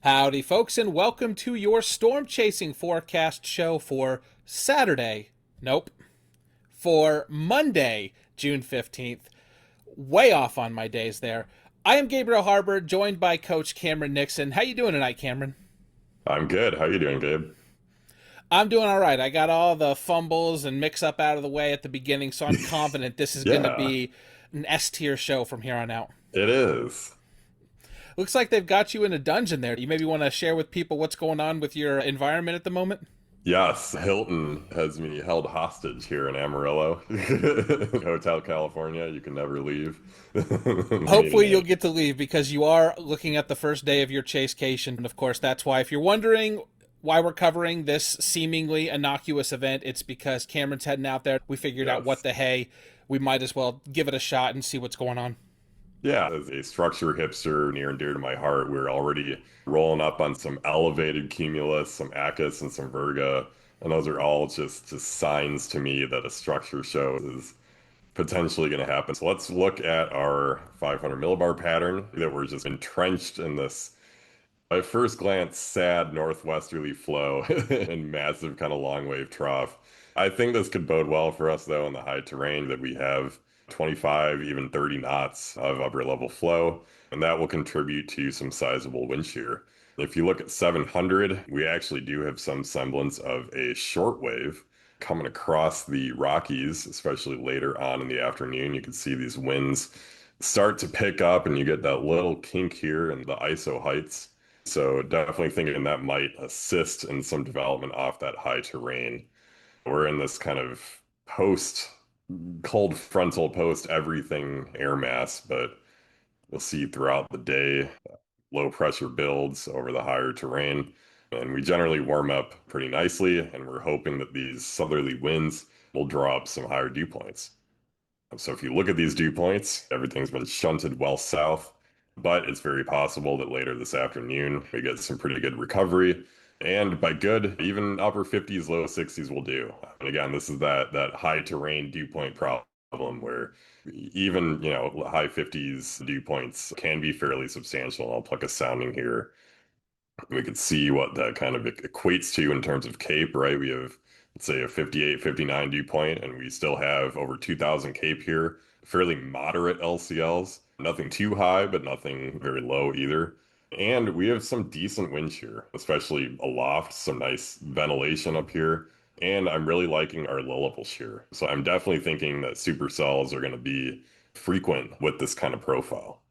Howdy, folks, and welcome to your storm chasing forecast show for Saturday. Nope. For Monday, June 15th. Way off on my days there. I am Gabriel Harbor, joined by Coach Cameron Nixon. How you doing tonight, Cameron? I'm good. How you doing, Gabe? I'm doing all right. I got all the fumbles and mix-up out of the way at the beginning, so I'm confident this is going to Yeah, be an S-tier show from here on out. it is. Looks like they've got you in a dungeon there. You maybe want to share with people what's going on with your environment at the moment? Yes, Hilton has me held hostage here in Amarillo, Hotel California. You can never leave. Hopefully Meaning you'll get to leave because you are looking at the first day of your Chasecation. And of course, that's why if you're wondering why we're covering this seemingly innocuous event, it's because Cameron's heading out there. We figured out what yes. the hey, we might as well give it a shot and see what's going on. Yeah, as a structure hipster near and dear to my heart, we're already rolling up on some elevated Cumulus, some Acus, and some Virga. And those are all just signs to me that a structure show is potentially going to happen. So let's look at our 500 millibar pattern that we're just entrenched in this, at first glance, sad northwesterly flow and massive kind of long wave trough. I think this could bode well for us though in the high terrain that we have 25, even 30 knots of upper level flow, and that will contribute to some sizable wind shear. If you look at 700, we actually do have some semblance of a shortwave coming across the Rockies, especially later on in the afternoon. You can see these winds start to pick up, and you get that little kink here in the ISO heights. So definitely thinking that might assist in some development off that high terrain. We're in this kind of post cold frontal, post everything air mass, but we'll see throughout the day low pressure builds over the higher terrain. And we generally warm up pretty nicely, and we're hoping that these southerly winds will draw up some higher dew points. So if you look at these dew points, everything's been shunted well south, but it's very possible that later this afternoon we get some pretty good recovery. And by good, even upper 50s, low 60s will do. And again, this is that high terrain dew point problem where even, high 50s dew points can be fairly substantial. I'll pluck a sounding here. We could see what that kind of equates to in terms of CAPE, right? We have, let's say, a 58, 59 dew point, and we still have over 2,000 CAPE here. Fairly moderate LCLs. Nothing too high, but nothing very low either. And we have some decent wind shear, especially aloft, some nice ventilation up here. And I'm really liking our low level shear. So I'm definitely thinking that supercells are going to be frequent with this kind of profile.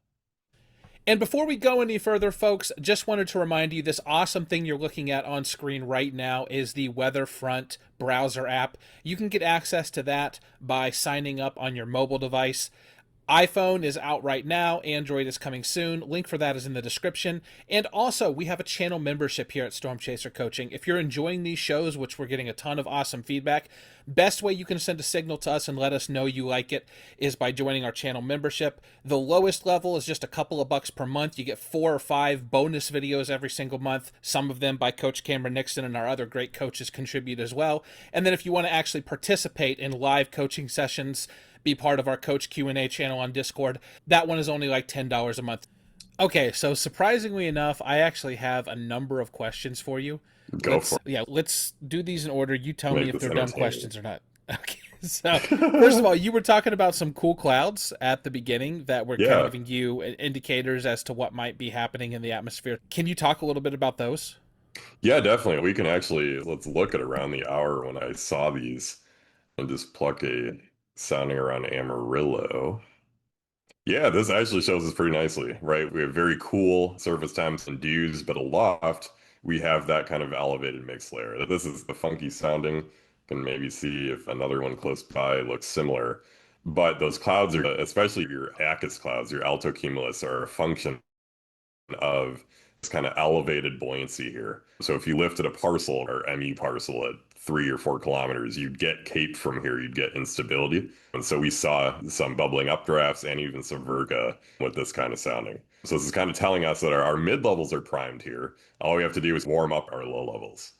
And before we go any further, folks, just wanted to remind you this awesome thing you're looking at on screen right now is the Weatherfront browser app. You can get access to that by signing up on your mobile device. iPhone is out right now. Android is coming soon. Link for that is in the description. And also, we have a channel membership here at Storm Chaser Coaching. If you're enjoying these shows, which we're getting a ton of awesome feedback, best way you can send a signal to us and let us know you like it is by joining our channel membership. The lowest level is just a couple of bucks per month. You get 4 or 5 bonus videos every single month. Some of them by Coach Cameron Nixon, and our other great coaches contribute as well. And then if you want to actually participate in live coaching sessions, be part of our Coach Q&A channel on Discord, that one is only like $10 a month. Okay, so surprisingly enough, I actually have a number of questions for you. Go for Let's do these in order. You tell it. me Make if this they're dumb entertaining. questions or not. Okay, so first of all, you were talking about some cool clouds at the beginning that were kind of Yeah. giving you indicators as to what might be happening in the atmosphere. Can you talk a little bit about those? Yeah, definitely. We can actually, let's look at around the hour when I saw these and just pluck a sounding around Amarillo. Yeah, this actually shows us pretty nicely, right? We have very cool surface temps and dews, but aloft, we have that kind of elevated mix layer. This is the funky sounding. Can maybe see if another one close by looks similar. But those clouds are, especially your Acus clouds, your alto cumulus, are a function of this kind of elevated buoyancy here. So if you lifted a parcel or MU parcel at 3 or 4 kilometers, you'd get cape from here, you'd get instability. And so we saw some bubbling updrafts and even some Virga with this kind of sounding. So this is kind of telling us that our mid levels are primed here. All we have to do is warm up our low levels.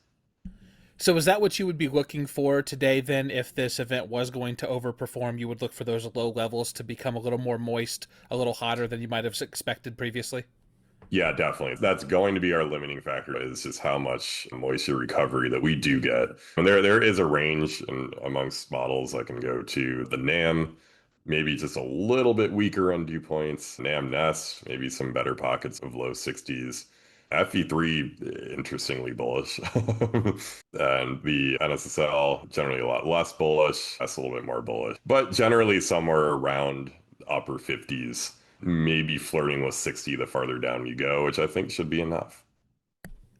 So is that what you would be looking for today then if this event was going to overperform? You would look for those low levels to become a little more moist, a little hotter than you might have expected previously? Yeah, definitely. That's going to be our limiting factor is just how much moisture recovery that we do get. And there is a range amongst models. I can go to the NAM, maybe just a little bit weaker on dew points. NAM Nest, maybe some better pockets of low 60s. FE3, interestingly bullish. And the NSSL, generally a lot less bullish. That's a little bit more bullish. But generally somewhere around upper 50s, maybe flirting with 60 the farther down you go, which I think should be enough.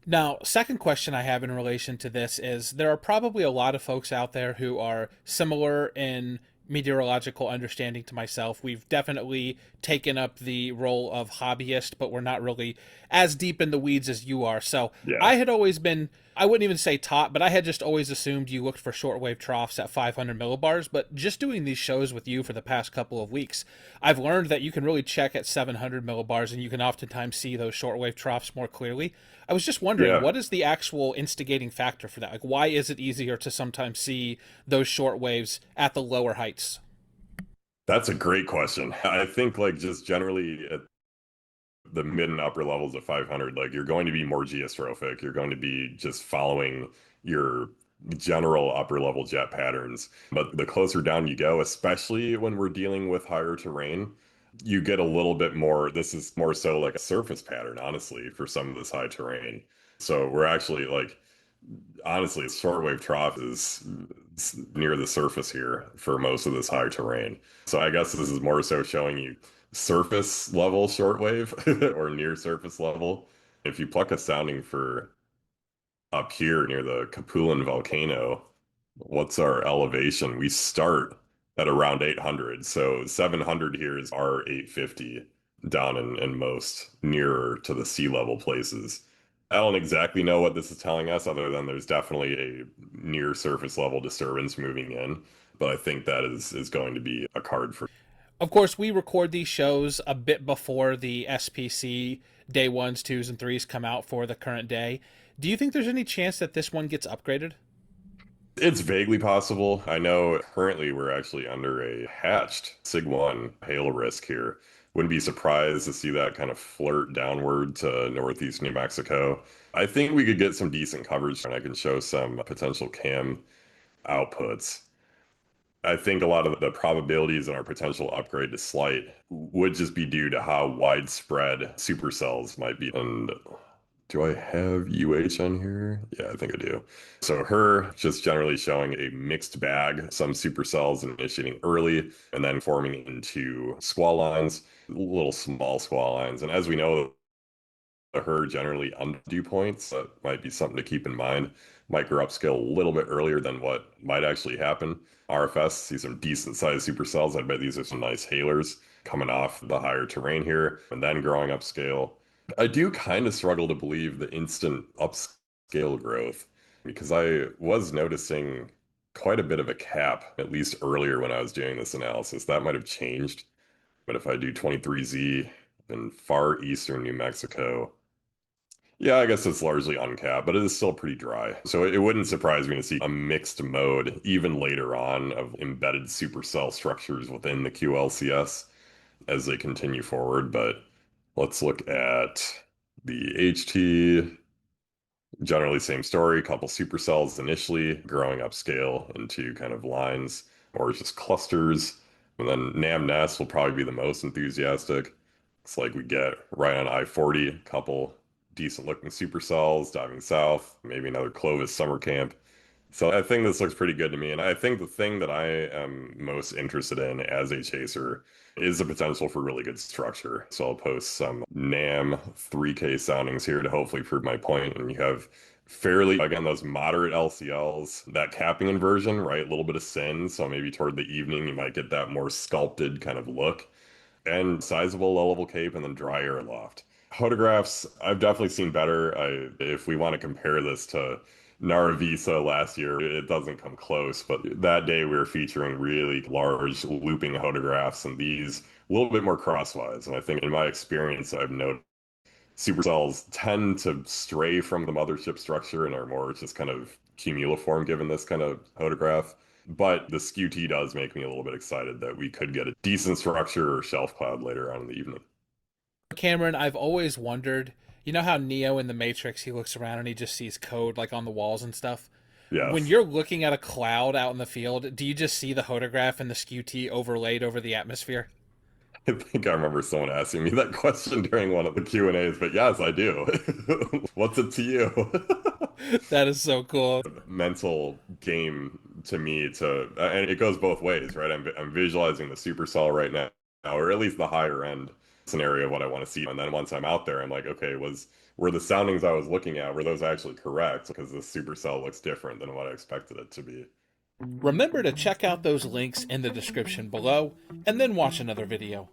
Now, second question I have in relation to this is there are probably a lot of folks out there who are similar in meteorological understanding to myself. We've definitely taken up the role of hobbyist, but we're not really as deep in the weeds as you are. So Yeah. I had always been, I wouldn't even say top, but I had just always assumed you looked for shortwave troughs at 500 millibars. But just doing these shows with you for the past couple of weeks, I've learned that you can really check at 700 millibars and you can oftentimes see those shortwave troughs more clearly. I was just wondering, Yeah. what is the actual instigating factor for that? Like, why is it easier to sometimes see those short waves at the lower heights? That's a great question. I think like just generally at the mid and upper levels of 500, like you're going to be more geostrophic. You're going to be just following your general upper level jet patterns. But the closer down you go, especially when we're dealing with higher terrain, you get a little bit more. This is more so like a surface pattern, honestly, for some of this high terrain. So we're actually like honestly, shortwave trough is near the surface here for most of this high terrain. So I guess this is more so showing you surface level shortwave or near surface level. If you pluck a sounding for up here near the Capulin volcano, what's our elevation? We start at around 800. So 700 here is our 850 down in most nearer to the sea level places. I don't exactly know what this is telling us, other than there's definitely a near surface level disturbance moving in. But I think that is going to be a card for. Of course, we record these shows a bit before the SPC day ones, twos, and threes come out for the current day. Do you think there's any chance that this one gets upgraded? It's vaguely possible. I know currently we're actually under a hatched SIG 1 hail risk here. Wouldn't be surprised to see that kind of flirt downward to northeast New Mexico. I think we could get some decent coverage, and I can show some potential cam outputs. I think a lot of the probabilities in our potential upgrade to slight would just be due to how widespread supercells might be. And do I have UH on here? Yeah, I think I do. So her just generally showing a mixed bag, some supercells initiating early and then forming into squall lines, little small squall lines. And as we know, her generally undue points. That might be something to keep in mind. Might grow upscale a little bit earlier than what might actually happen. RFS, see some decent sized supercells. I bet these are some nice hailers coming off the higher terrain here and then growing upscale. I do kind of struggle to believe the instant upscale growth because I was noticing quite a bit of a cap, at least earlier when I was doing this analysis. That might have changed. But if I do 23Z in far eastern New Mexico, yeah, I guess it's largely uncapped, but it is still pretty dry. So it wouldn't surprise me to see a mixed mode even later on of embedded supercell structures within the QLCS as they continue forward. But let's look at the HT. Generally, same story. Couple supercells initially growing upscale into kind of lines or just clusters. And then NAM Nest will probably be the most enthusiastic. It's like we get right on I-40, couple decent looking supercells diving south, maybe another Clovis summer camp. So I think this looks pretty good to me. And I think the thing that I am most interested in as a chaser is the potential for really good structure. So I'll post some NAM 3K soundings here to hopefully prove my point. And you have fairly, again, those moderate LCLs, that capping inversion, right? A little bit of sin. So maybe toward the evening, you might get that more sculpted kind of look and sizable low level cape and then dry air loft. Hodographs, I've definitely seen better. If we want to compare this to Naravisa last year, it doesn't come close. But that day we were featuring really large looping hodographs and these a little bit more crosswise. And I think in my experience, I've noticed supercells tend to stray from the mothership structure and are more just kind of cumuliform given this kind of hodograph. But the skew-T does make me a little bit excited that we could get a decent structure or shelf cloud later on in the evening. Cameron, I've always wondered, you know how Neo in the Matrix, he looks around and he just sees code like on the walls and stuff? When Yes. you're looking at a cloud out in the field, do you just see the hodograph and the skew-T overlaid over the atmosphere? I think I remember someone asking me that question during one of the Q&As, but yes, I do. What's it to you? That is so cool. Mental game to me and it goes both ways, right? I'm visualizing the supercell right now, or at least the higher end scenario of what I want to see. And then once I'm out there, I'm like, okay, were the soundings I was looking at, were those actually correct? Because the supercell looks different than what I expected it to be. Remember to check out those links in the description below, and then watch another video.